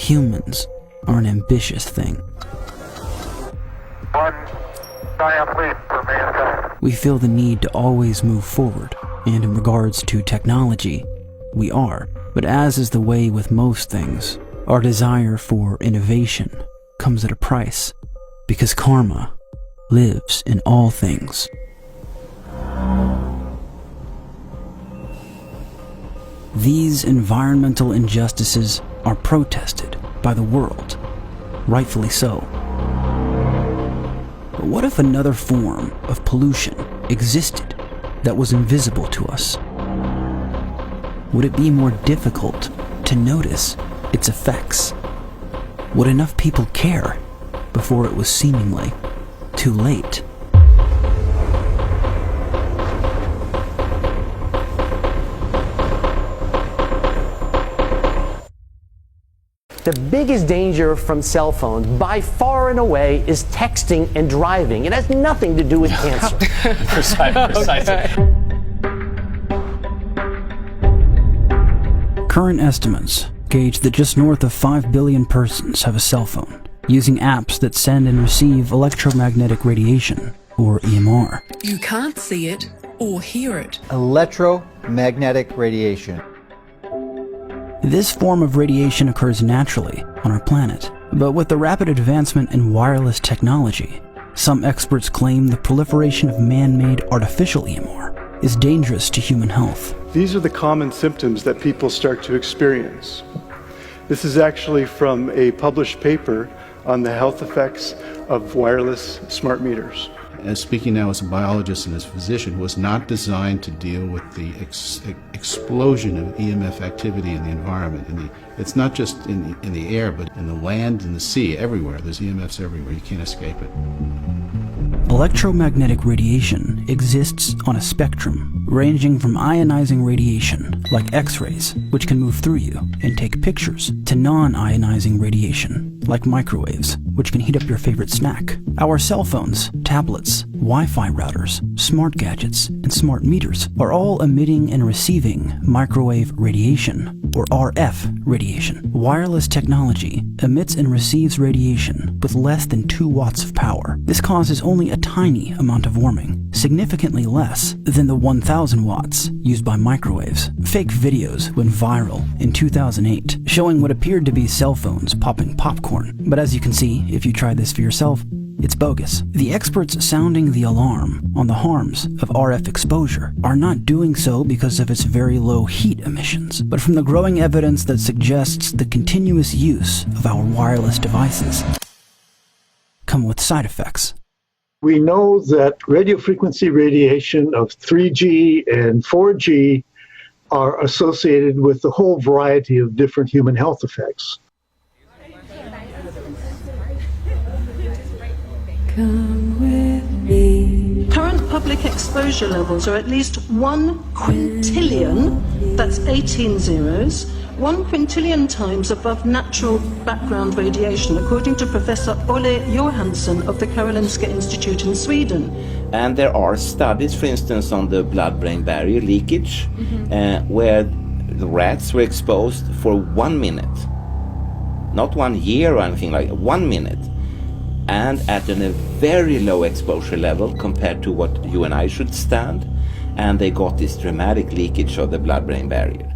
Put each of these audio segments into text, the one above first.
Humans are an ambitious thing. One giant leap for mankind. We feel the need to always move forward, and in regards to technology, we are. But as is the way with most things, our desire for innovation comes at a price, because karma lives in all things. These environmental injustices are protested by the world, rightfully so. But what if another form of pollution existed that was invisible to us? Would it be more difficult to notice its effects? Would enough people care before it was seemingly too late? The biggest danger from cell phones, by far and away, is texting and driving. It has nothing to do with cancer. Precisely. Current estimates gauge that just north of 5 billion persons have a cell phone, using apps that send and receive electromagnetic radiation, or EMR. You can't see it or hear it. Electromagnetic radiation. This form of radiation occurs naturally on our planet, but with the rapid advancement in wireless technology, some experts claim the proliferation of man-made artificial EMR is dangerous to human health. These are the common symptoms that people start to experience. This is actually from a published paper on the health effects of wireless smart meters. As speaking now as a biologist and as a physician, was not designed to deal with the explosion of EMF activity in the environment. It's not just in the air, but in the land and the sea, everywhere. There's EMFs everywhere. You can't escape it. Electromagnetic radiation exists on a spectrum, ranging from ionizing radiation, like X-rays, which can move through you and take pictures, to non-ionizing radiation, like microwaves, which can heat up your favorite snack. Our cell phones, tablets, Wi-Fi routers, smart gadgets, and smart meters are all emitting and receiving microwave radiation, or RF radiation. Wireless technology emits and receives radiation with less than 2 watts of power. This causes only a tiny amount of warming, significantly less than the 1,000 watts used by microwaves. Fake videos went viral in 2008, showing what appeared to be cell phones popping popcorn. But as you can see, if you try this for yourself, it's bogus. The experts sounding the alarm on the harms of RF exposure are not doing so because of its very low heat emissions, but from the growing evidence that suggests the continuous use of our wireless devices come with side effects. We know that radiofrequency radiation of 3G and 4G are associated with a whole variety of different human health effects. Come with me. Current public exposure levels are at least 1 quintillion, that's 18 zeros, 1 quintillion times above natural background radiation, according to Professor Olle Johansson of the Karolinska Institute in Sweden. And there are studies, for instance, on the blood-brain barrier leakage, where the rats were exposed for 1 minute, not 1 year or anything like 1 minute. And at a very low exposure level compared to what you and I should stand, and they got this dramatic leakage of the blood-brain barrier.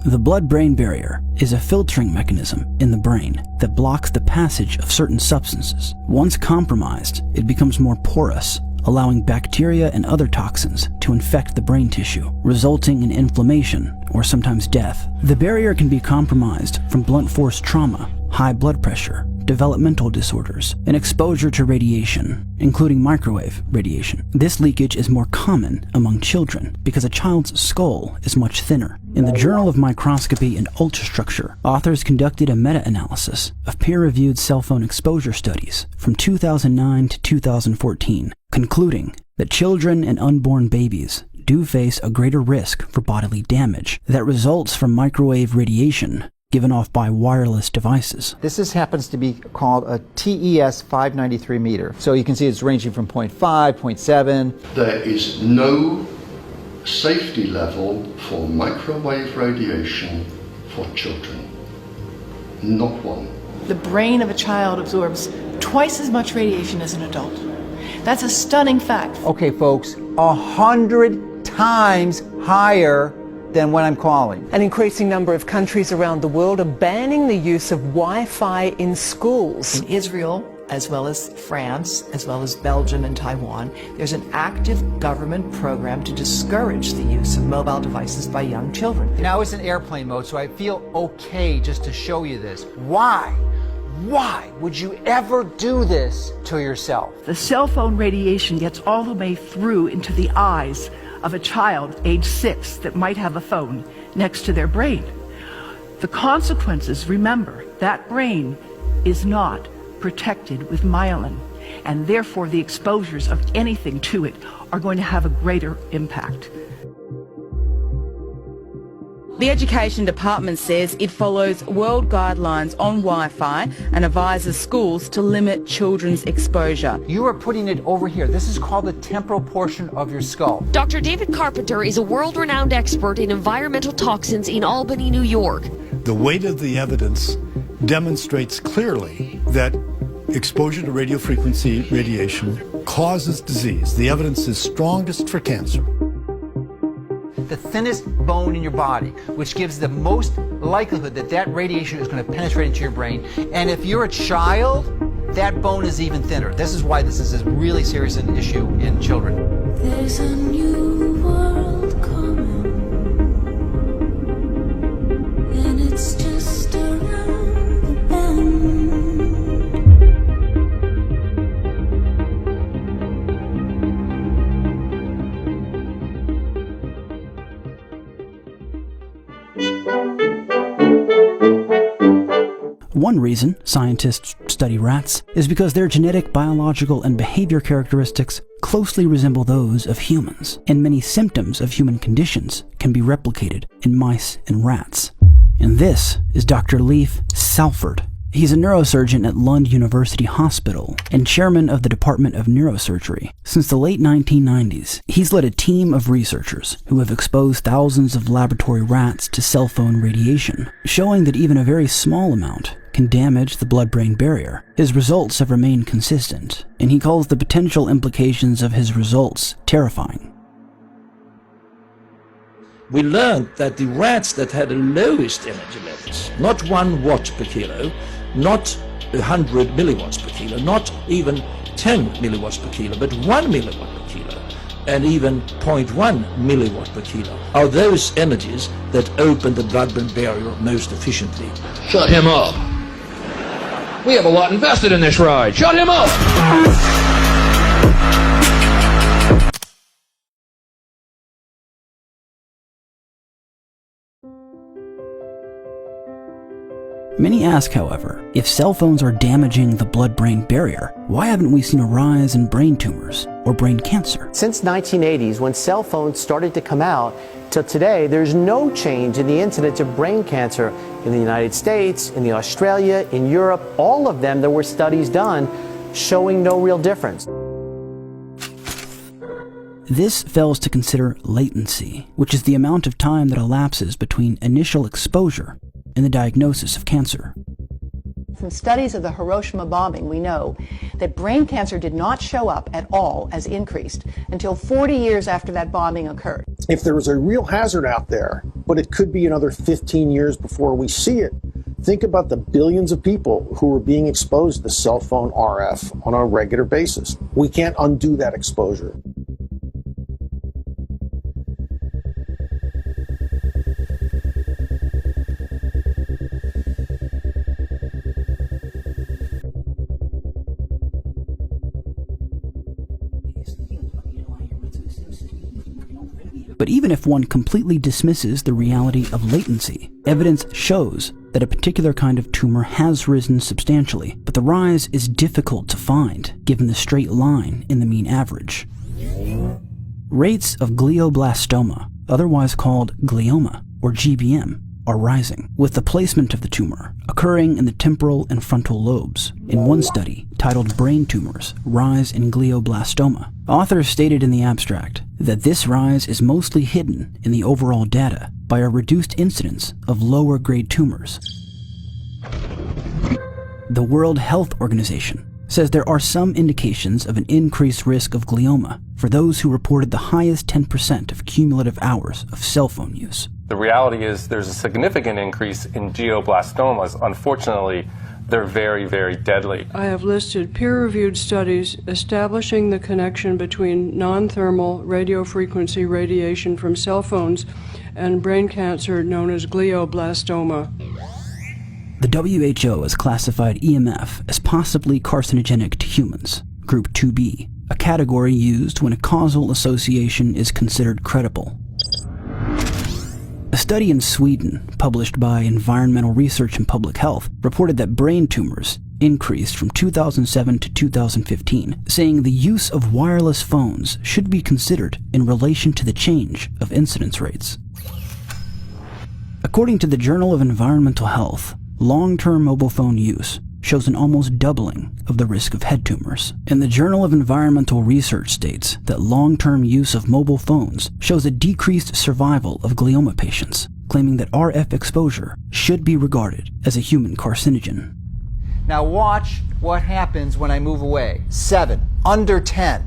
The blood-brain barrier is a filtering mechanism in the brain that blocks the passage of certain substances. Once compromised, it becomes more porous, allowing bacteria and other toxins to infect the brain tissue, resulting in inflammation or sometimes death. The barrier can be compromised from blunt force trauma, high blood pressure, developmental disorders, and exposure to radiation, including microwave radiation. This leakage is more common among children because a child's skull is much thinner. In the Journal of Microscopy and Ultrastructure, authors conducted a meta-analysis of peer-reviewed cell phone exposure studies from 2009 to 2014, concluding that children and unborn babies do face a greater risk for bodily damage that results from microwave radiation given off by wireless devices. This happens to be called a TES 593 meter. So you can see it's ranging from 0.5, 0.7. There is no safety level for microwave radiation for children. not one. The brain of a child absorbs twice as much radiation as an adult. That's a stunning fact. Okay, folks, 100 times higher than what I'm calling. An increasing number of countries around the world are banning the use of Wi-Fi in schools. In Israel, as well as France, as well as Belgium and Taiwan, there's an active government program to discourage the use of mobile devices by young children. Now it's in airplane mode, so I feel okay just to show you this. Why? Why would you ever do this to yourself? The cell phone radiation gets all the way through into the eyes of a child age 6 that might have a phone next to their brain. The consequences, remember, that brain is not protected with myelin, and therefore the exposures of anything to it are going to have a greater impact. The Education Department says it follows world guidelines on Wi-Fi and advises schools to limit children's exposure. You are putting it over here. This is called the temporal portion of your skull. Dr. David Carpenter is a world-renowned expert in environmental toxins in Albany, New York. The weight of the evidence demonstrates clearly that exposure to radiofrequency radiation causes disease. The evidence is strongest for cancer. The thinnest bone in your body, which gives the most likelihood that that radiation is going to penetrate into your brain. And if you're a child, that bone is even thinner. This is why this is a really serious issue in children. There's a new world coming, and it's just around the bend. One reason scientists study rats is because their genetic, biological, and behavior characteristics closely resemble those of humans, and many symptoms of human conditions can be replicated in mice and rats. And this is Dr. Leif Salford. He's a neurosurgeon at Lund University Hospital and chairman of the Department of Neurosurgery. Since the late 1990s, he's led a team of researchers who have exposed thousands of laboratory rats to cell phone radiation, showing that even a very small amount can damage the blood-brain barrier. His results have remained consistent, and he calls the potential implications of his results terrifying. We learned that the rats that had the lowest energy levels, not 1 watt per kilo, not 100 milliwatts per kilo, not even 10 milliwatts per kilo, but 1 milliwatt per kilo, and even 0.1 milliwatt per kilo, are those energies that open the blood-brain barrier most efficiently. Shut him up. We have a lot invested in this ride. Shut him up! Many ask, however, if cell phones are damaging the blood-brain barrier, why haven't we seen a rise in brain tumors or brain cancer? Since 1980s, when cell phones started to come out, till today, there's no change in the incidence of brain cancer in the United States, in Australia, in Europe. All of them, there were studies done showing no real difference. This fails to consider latency, which is the amount of time that elapses between initial exposure and the diagnosis of cancer. From studies of the Hiroshima bombing, we know that brain cancer did not show up at all as increased until 40 years after that bombing occurred. If there was a real hazard out there, but it could be another 15 years before we see it, think about the billions of people who are being exposed to cell phone RF on a regular basis. We can't undo that exposure. But even if one completely dismisses the reality of latency, evidence shows that a particular kind of tumor has risen substantially, but the rise is difficult to find given the straight line in the mean average. Rates of glioblastoma, otherwise called glioma or GBM, are rising, with the placement of the tumor occurring in the temporal and frontal lobes. In one study, titled Brain Tumors Rise in Glioblastoma, authors stated in the abstract that this rise is mostly hidden in the overall data by a reduced incidence of lower-grade tumors. The World Health Organization says there are some indications of an increased risk of glioma for those who reported the highest 10% of cumulative hours of cell phone use. The reality is there's a significant increase in glioblastomas. Unfortunately, they're very, very deadly. I have listed peer-reviewed studies establishing the connection between non-thermal radiofrequency radiation from cell phones and brain cancer known as glioblastoma. The WHO has classified EMF as possibly carcinogenic to humans, Group 2B, a category used when a causal association is considered credible. A study in Sweden, published by Environmental Research and Public Health, reported that brain tumors increased from 2007 to 2015, saying the use of wireless phones should be considered in relation to the change of incidence rates. According to the Journal of Environmental Health, long-term mobile phone use shows an almost doubling of the risk of head tumors. And the Journal of Environmental Research states that long-term use of mobile phones shows a decreased survival of glioma patients, claiming that RF exposure should be regarded as a human carcinogen. Now watch what happens when I move away. 7, under 10.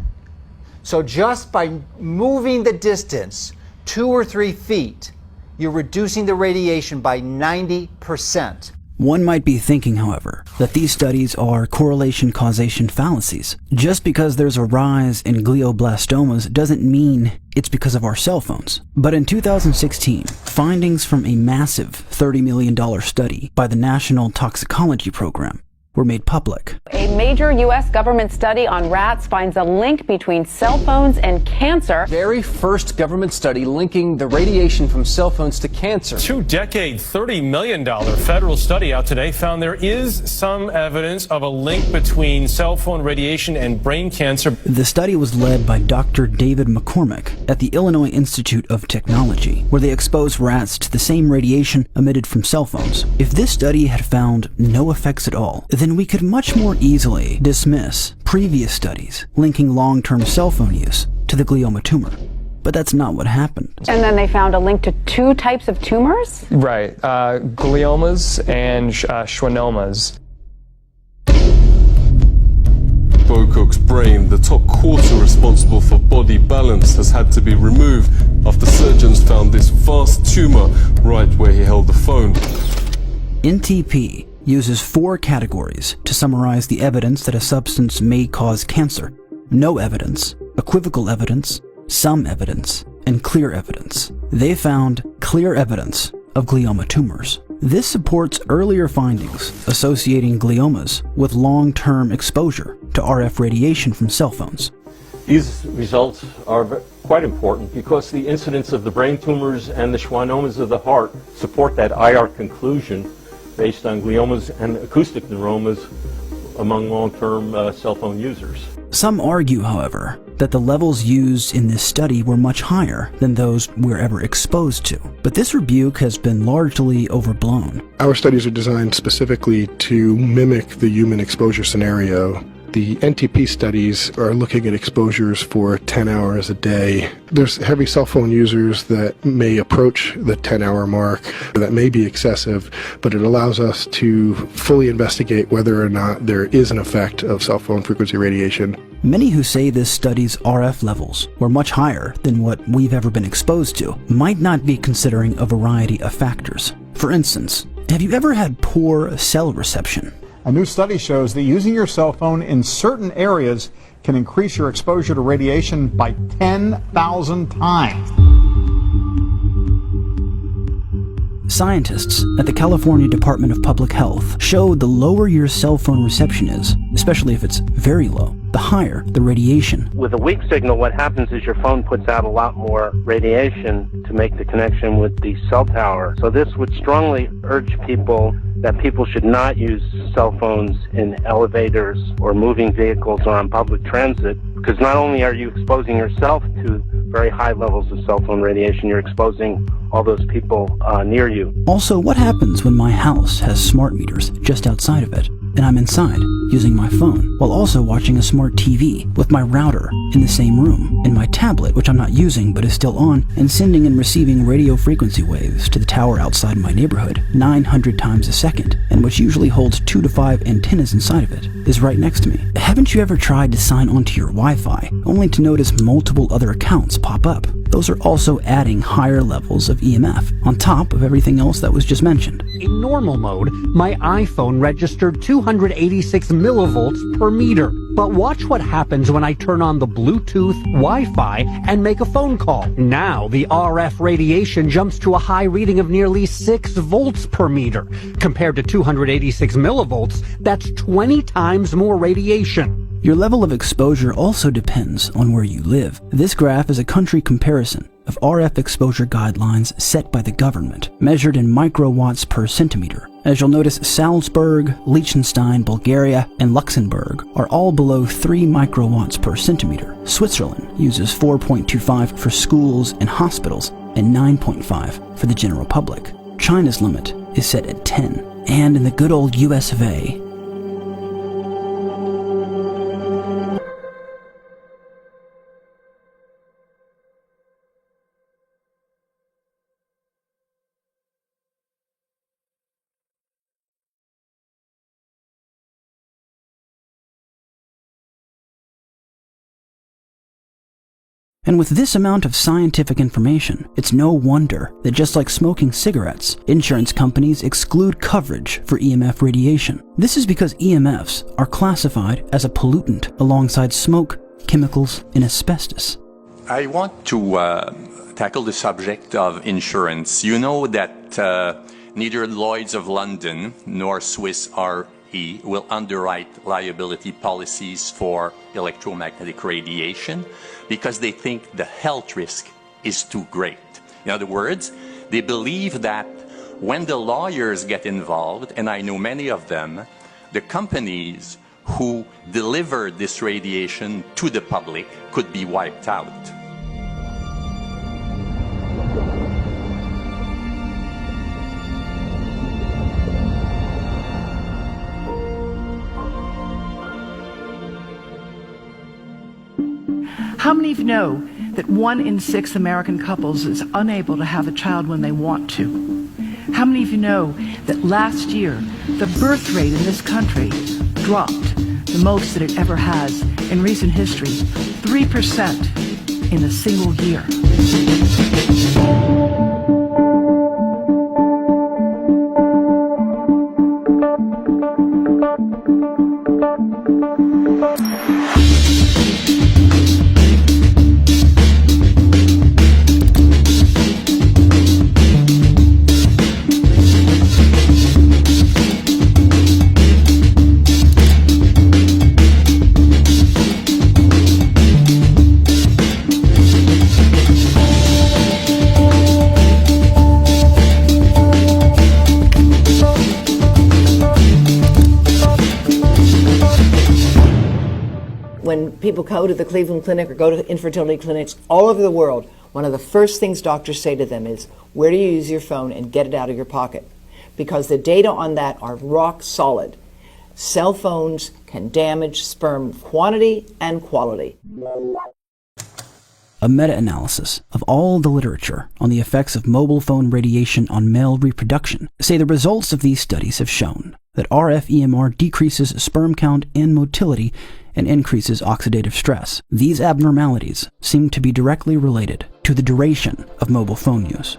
So just by moving the distance 2 or 3 feet, you're reducing the radiation by 90%. One might be thinking, however, that these studies are correlation-causation fallacies. Just because there's a rise in glioblastomas doesn't mean it's because of our cell phones. But in 2016, findings from a massive $30 million study by the National Toxicology Program were made public. A major U.S. government study on rats finds a link between cell phones and cancer. Very first government study linking the radiation from cell phones to cancer. 2-decade, $30 million federal study out today found there is some evidence of a link between cell phone radiation and brain cancer. The study was led by Dr. David McCormick at the Illinois Institute of Technology, where they exposed rats to the same radiation emitted from cell phones. If this study had found no effects at all, then we could much more easily dismiss previous studies linking long-term cell phone use to the glioma tumor. But that's not what happened. And then they found a link to 2 types of tumors? Right, gliomas and schwannomas. Bocock's brain, the top quarter responsible for body balance, has had to be removed after surgeons found this vast tumor right where he held the phone. NTP uses 4 categories to summarize the evidence that a substance may cause cancer: no evidence, equivocal evidence, some evidence, and clear evidence. They found clear evidence of glioma tumors. This supports earlier findings associating gliomas with long-term exposure to RF radiation from cell phones. These results are quite important because the incidence of the brain tumors and the schwannomas of the heart support that IR conclusion based on gliomas and acoustic neuromas among long-term cell phone users. Some argue, however, that the levels used in this study were much higher than those we're ever exposed to. But this rebuke has been largely overblown. Our studies are designed specifically to mimic the human exposure scenario. The NTP studies are looking at exposures for 10 hours a day. There's heavy cell phone users that may approach the 10-hour mark. That may be excessive, but it allows us to fully investigate whether or not there is an effect of cell phone frequency radiation. Many who say this study's RF levels were much higher than what we've ever been exposed to might not be considering a variety of factors. For instance, have you ever had poor cell reception? A new study shows that using your cell phone in certain areas can increase your exposure to radiation by 10,000 times. Scientists at the California Department of Public Health showed the lower your cell phone reception is, especially if it's very low, the higher the radiation. With a weak signal, what happens is your phone puts out a lot more radiation to make the connection with the cell tower. So this would strongly urge people that people should not use cell phones in elevators or moving vehicles or on public transit, because not only are you exposing yourself to very high levels of cell phone radiation. You're exposing all those people near you. Also, what happens when my house has smart meters just outside of it, and I'm inside using my phone while also watching a smart TV with my router in the same room, and my tablet, which I'm not using but is still on, and sending and receiving radio frequency waves to the tower outside my neighborhood 900 times a second, and which usually holds 2 to 5 antennas inside of it, is right next to me. Haven't you ever tried to sign onto your Wi-Fi only to notice multiple other accounts pop up? Those are also adding higher levels of EMF on top of everything else that was just mentioned. In normal mode, my iPhone registered 286 millivolts per meter. But watch what happens when I turn on the Bluetooth, Wi-Fi, and make a phone call. Now the RF radiation jumps to a high reading of nearly 6 volts per meter. Compared to 286 millivolts, that's 20 times more radiation. Your level of exposure also depends on where you live. This graph is a country comparison of RF exposure guidelines set by the government, measured in microwatts per centimeter. As you'll notice, Salzburg, Liechtenstein, Bulgaria, and Luxembourg are all below 3 microwatts per centimeter. Switzerland uses 4.25 for schools and hospitals and 9.5 for the general public. China's limit is set at 10. And in the good old US of A, and with this amount of scientific information, it's no wonder that just like smoking cigarettes, insurance companies exclude coverage for EMF radiation. This is because EMFs are classified as a pollutant alongside smoke, chemicals, and asbestos. I want to tackle the subject of insurance. You know that neither Lloyd's of London nor Swiss Re will underwrite liability policies for electromagnetic radiation because they think the health risk is too great. In other words, they believe that when the lawyers get involved, and I know many of them, the companies who deliver this radiation to the public could be wiped out. How many of you know that 1 in 6 American couples is unable to have a child when they want to? How many of you know that last year the birth rate in this country dropped the most that it ever has in recent history, 3% in a single year? When people go to the Cleveland Clinic or go to infertility clinics all over the world, one of the first things doctors say to them is, where do you use your phone, and get it out of your pocket? Because the data on that are rock solid. Cell phones can damage sperm quantity and quality. A meta-analysis of all the literature on the effects of mobile phone radiation on male reproduction say the results of these studies have shown that RF EMR decreases sperm count and motility and increases oxidative stress. These abnormalities seem to be directly related to the duration of mobile phone use.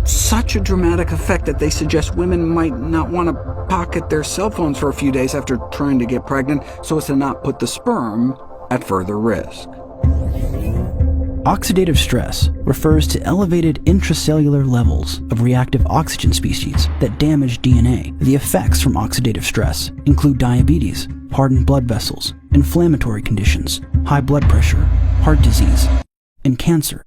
Such a dramatic effect that they suggest women might not want to pocket their cell phones for a few days after trying to get pregnant so as to not put the sperm at further risk. Oxidative stress refers to elevated intracellular levels of reactive oxygen species that damage DNA. The effects from oxidative stress include diabetes, hardened blood vessels, inflammatory conditions, high blood pressure, heart disease, and cancer.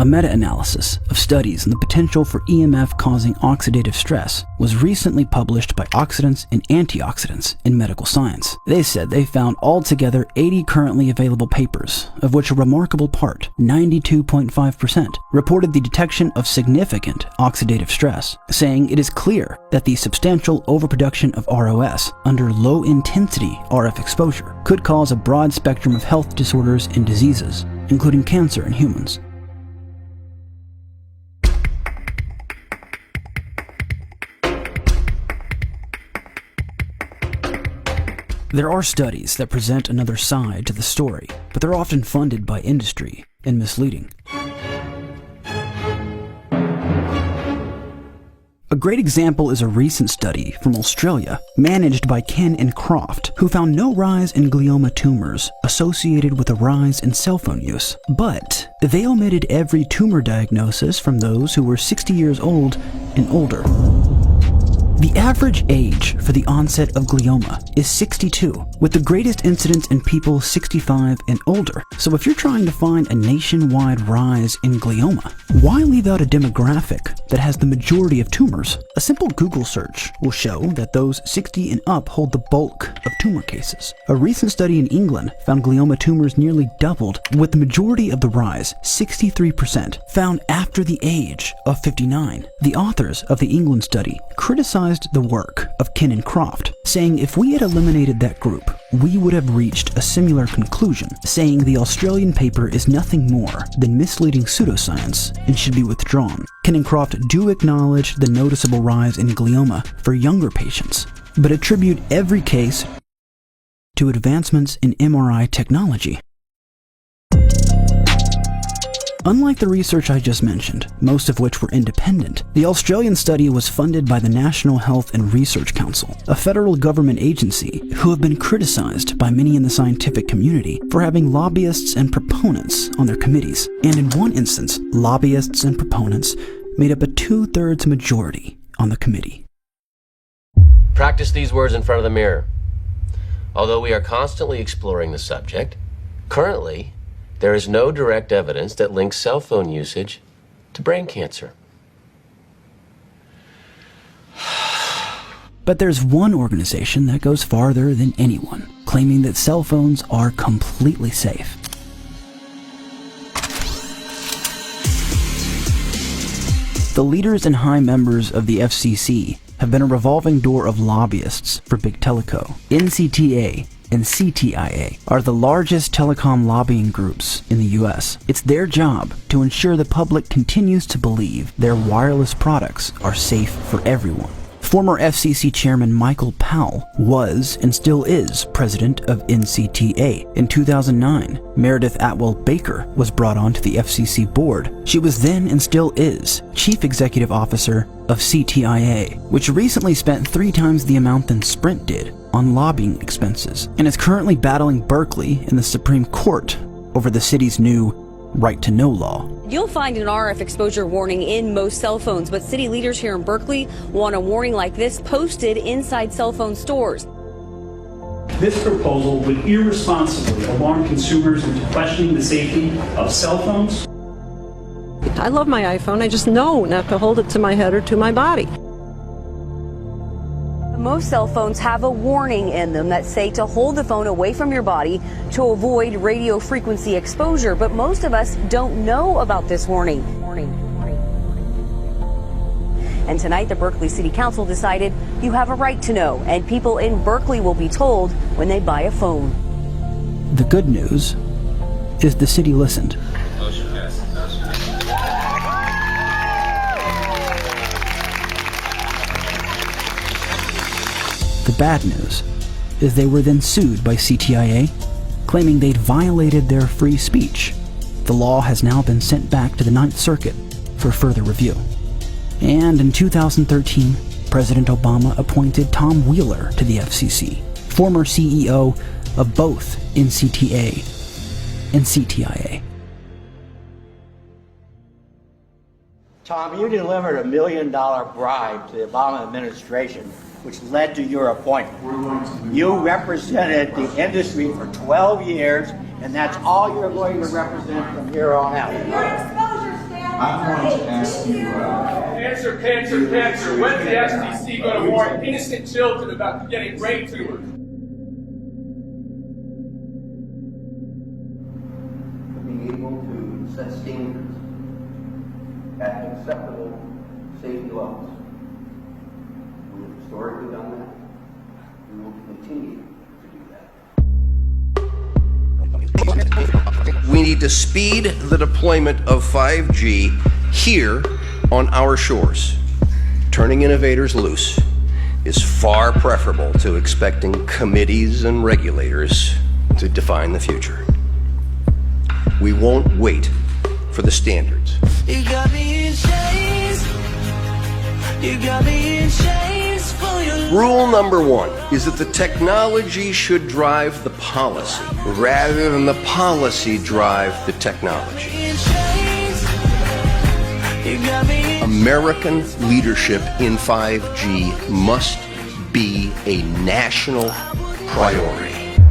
A meta-analysis of studies on the potential for EMF causing oxidative stress was recently published by Oxidants and Antioxidants in Medical Science. They said they found altogether 80 currently available papers, of which a remarkable part, 92.5%, reported the detection of significant oxidative stress, saying it is clear that the substantial overproduction of ROS under low-intensity RF exposure could cause a broad spectrum of health disorders and diseases, including cancer in humans. There are studies that present another side to the story, but they're often funded by industry and misleading. A great example is a recent study from Australia, managed by Ken and Croft, who found no rise in glioma tumors associated with a rise in cell phone use. But they omitted every tumor diagnosis from those who were 60 years old and older. The average age for the onset of glioma is 62, with the greatest incidence in people 65 and older. So if you're trying to find a nationwide rise in glioma, why leave out a demographic that has the majority of tumors? A simple Google search will show that those 60 and up hold the bulk of tumor cases. A recent study in England found glioma tumors nearly doubled, with the majority of the rise, 63%, found after the age of 59. The authors of the England study criticized the work of Ken and Croft, saying if we had eliminated that group, we would have reached a similar conclusion, saying the Australian paper is nothing more than misleading pseudoscience and should be withdrawn. Ken and Croft do acknowledge the noticeable rise in glioma for younger patients, but attribute every case to advancements in MRI technology. Unlike the research I just mentioned, most of which were independent, the Australian study was funded by the National Health and Research Council, a federal government agency who have been criticized by many in the scientific community for having lobbyists and proponents on their committees. And in one instance, lobbyists and proponents made up a 2/3 majority on the committee. Practice these words in front of the mirror. Although we are constantly exploring the subject, currently, there is no direct evidence that links cell phone usage to brain cancer. But there's one organization that goes farther than anyone, claiming that cell phones are completely safe. The leaders and high members of the FCC have been a revolving door of lobbyists for Big Teleco. NCTA and CTIA are the largest telecom lobbying groups in the US. It's their job to ensure the public continues to believe their wireless products are safe for everyone. Former FCC Chairman Michael Powell was and still is president of NCTA. In 2009, Meredith Atwell Baker was brought onto the FCC board. She was then and still is Chief Executive Officer of CTIA, which recently spent 3 times the amount than Sprint did on lobbying expenses, and is currently battling Berkeley in the Supreme Court over the city's new right to know law. You'll find an RF exposure warning in most cell phones, but city leaders here in Berkeley want a warning like this posted inside cell phone stores. This proposal would irresponsibly alarm consumers into questioning the safety of cell phones. I love my iPhone. I just know not to hold it to my head or to my body. Most cell phones have a warning in them that say to hold the phone away from your body to avoid radio frequency exposure, but most of us don't know about this warning. And tonight, the Berkeley City Council decided you have a right to know, and people in Berkeley will be told when they buy a phone. The good news is the city listened. The bad news is they were then sued by CTIA, claiming they'd violated their free speech. The law has now been sent back to the 9th Circuit for further review. And in 2013, President Obama appointed Tom Wheeler to the FCC, former CEO of both NCTA and CTIA. Tom, you delivered $1 million bribe to the Obama administration, which led to your appointment. You represented the industry for 12 years, and that's all you're going to represent from here on out. Your exposure I'm going to ask you... Cancer. When's the FCC going to warn innocent children about getting brain tumors? Being able to set standards at acceptable safety levels. We have historically done that. We will continue to do that. We need to speed the deployment of 5G here on our shores. Turning innovators loose is far preferable to expecting committees and regulators to define the future. We won't wait for the standards. You got me in chains. You got me in chains for your love. Rule number one is that the technology should drive the policy rather than the policy drive the technology. American leadership in 5G must be a national priority.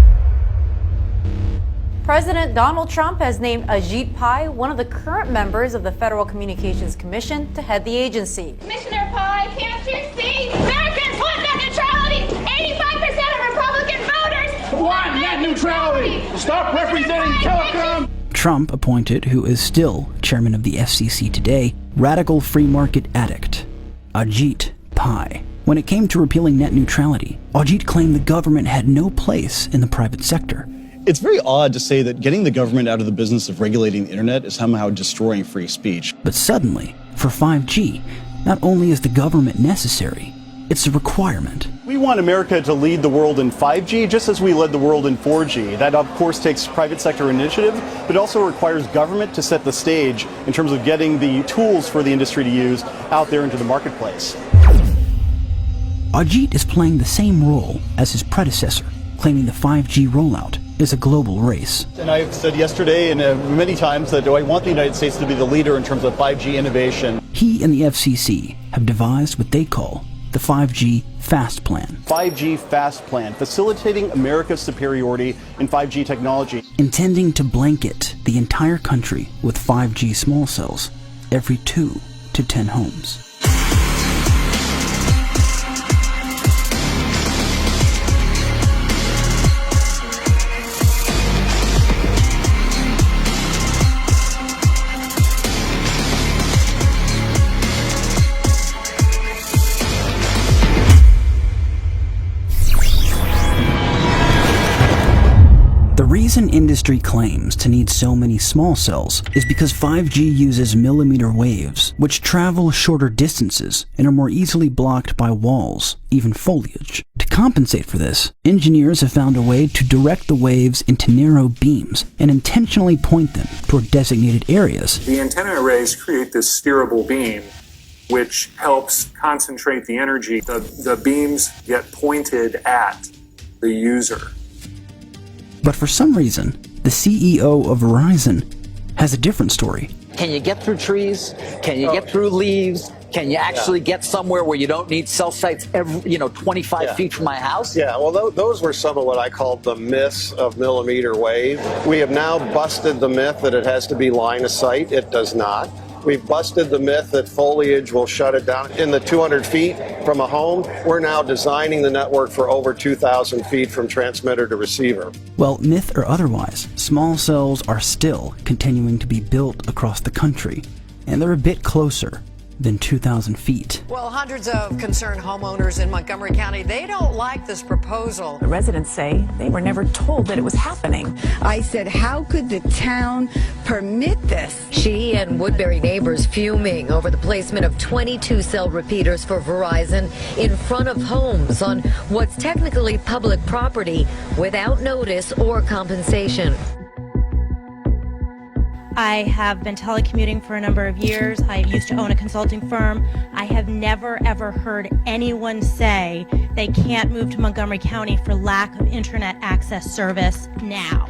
President Donald Trump has named Ajit Pai, one of the current members of the Federal Communications Commission, to head the agency. Commissioner Pai, can't you see? Americans want net neutrality! 85% of Republican voters want net neutrality! Stop representing telecom! Trump appointed, who is still chairman of the FCC today, radical free market addict Ajit Pai. When it came to repealing net neutrality, Ajit claimed the government had no place in the private sector. It's very odd to say that getting the government out of the business of regulating the internet is somehow destroying free speech. But suddenly, for 5G, not only is the government necessary, it's a requirement. We want America to lead the world in 5G just as we led the world in 4G. That, of course, takes private sector initiative, but also requires government to set the stage in terms of getting the tools for the industry to use out there into the marketplace. Ajit is playing the same role as his predecessor, claiming the 5G rollout is a global race. And I've said yesterday and many times that I want the United States to be the leader in terms of 5G innovation. He and the FCC have devised what they call the 5G Fast Plan. 5G Fast Plan, facilitating America's superiority in 5G technology. Intending to blanket the entire country with 5G small cells every 2 to 10 homes. The reason industry claims to need so many small cells is because 5G uses millimeter waves, which travel shorter distances and are more easily blocked by walls, even foliage. To compensate for this, engineers have found a way to direct the waves into narrow beams and intentionally point them toward designated areas. The antenna arrays create this steerable beam, which helps concentrate the energy. The beams get pointed at the user. But for some reason, the CEO of Verizon has a different story. Can you get through trees? Can you get through leaves? Can you actually get somewhere where you don't need cell sites 25 feet from my house? Yeah, well, those were some of what I called the myths of millimeter wave. We have now busted the myth that it has to be line of sight. It does not. We've busted the myth that foliage will shut it down. In the 200 feet from a home, we're now designing the network for over 2,000 feet from transmitter to receiver. Well, myth or otherwise, small cells are still continuing to be built across the country, and they're a bit closer than 2,000 feet. Well, hundreds of concerned homeowners in Montgomery County, they don't like this proposal. The residents say they were never told that it was happening. I said, how could the town permit this? She and Woodbury neighbors fuming over the placement of 22 cell repeaters for Verizon in front of homes on what's technically public property without notice or compensation. I have been telecommuting for a number of years. I used to own a consulting firm. I have never, ever heard anyone say they can't move to Montgomery County for lack of internet access service now.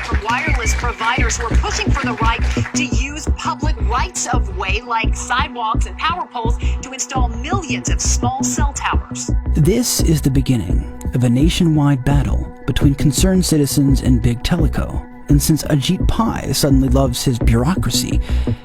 From wireless providers who are pushing for the right to use public rights of way like sidewalks and power poles to install millions of small cell towers. This is the beginning of a nationwide battle between concerned citizens and big teleco And since Ajit Pai suddenly loves his bureaucracy,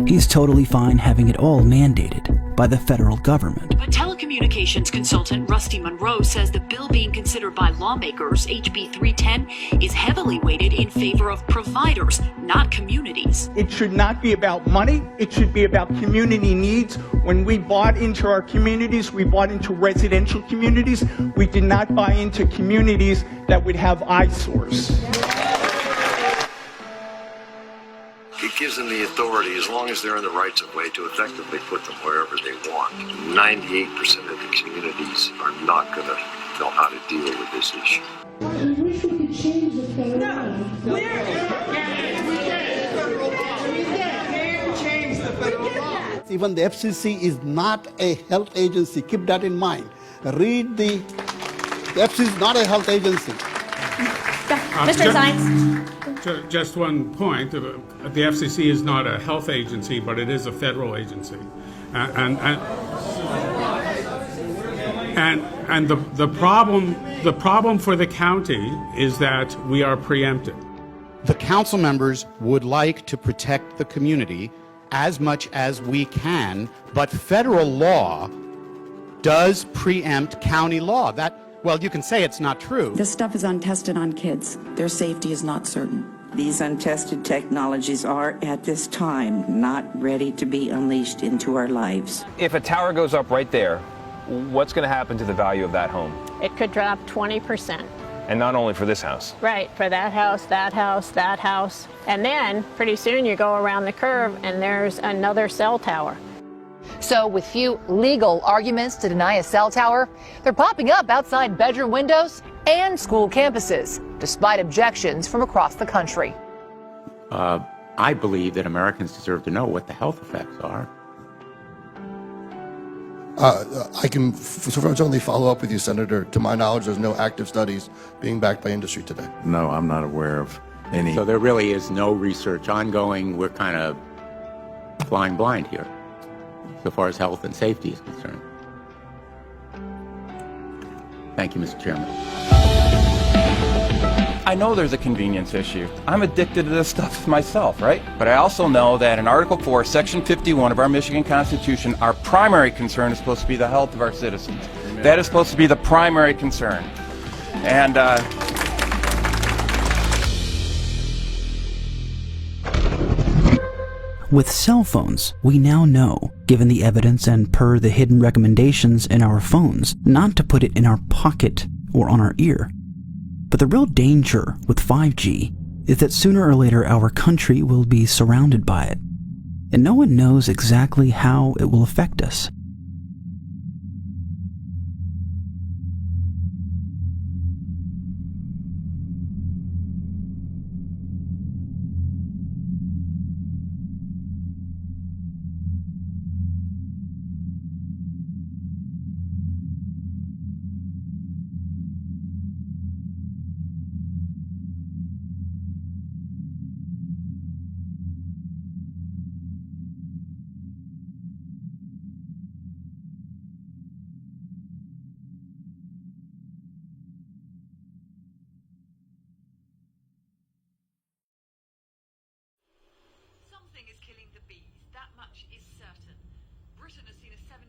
he's totally fine having it all mandated by the federal government. But telecommunications consultant Rusty Monroe says the bill being considered by lawmakers, HB 310, is heavily weighted in favor of providers, not communities. It should not be about money. It should be about community needs. When we bought into our communities, we bought into residential communities. We did not buy into communities that would have eyesores. It gives them the authority, as long as they're in the rights of way, to effectively put them wherever they want. 98% of the communities are not going to know how to deal with this issue. I wish we could change the federal law. We can't change the federal law. Even the FCC is not a health agency. Keep that in mind. Read the FCC is not a health agency. Mr. Science. Just one point. The FCC is not a health agency, but it is a federal agency. And the problem for the county is that we are preempted. The council members would like to protect the community as much as we can, but federal law does preempt county law. Well, you can say it's not true. This stuff is untested on kids. Their safety is not certain. These untested technologies are, at this time, not ready to be unleashed into our lives. If a tower goes up right there, what's going to happen to the value of that home? It could drop 20%. And not only for this house. Right, for that house, that house, that house. And then, pretty soon, you go around the curve and there's another cell tower. So, with few legal arguments to deny a cell tower, they're popping up outside bedroom windows and school campuses, despite objections from across the country. I believe that Americans deserve to know what the health effects are. I can certainly follow up with you, Senator. To my knowledge, there's no active studies being backed by industry today. No, I'm not aware of any. So there really is no research ongoing. We're kind of flying blind here, so far as health and safety is concerned. Thank you, Mr. Chairman. I know there's a convenience issue. I'm addicted to this stuff myself, right? But I also know that in Article 4, Section 51 of our Michigan Constitution, our primary concern is supposed to be the health of our citizens. Amen. That is supposed to be the primary concern. And, With cell phones, we now know, given the evidence and per the hidden recommendations in our phones, not to put it in our pocket or on our ear. But the real danger with 5G is that sooner or later our country will be surrounded by it, and no one knows exactly how it will affect us. Something is killing the bees, that much is certain. Britain has seen a 17%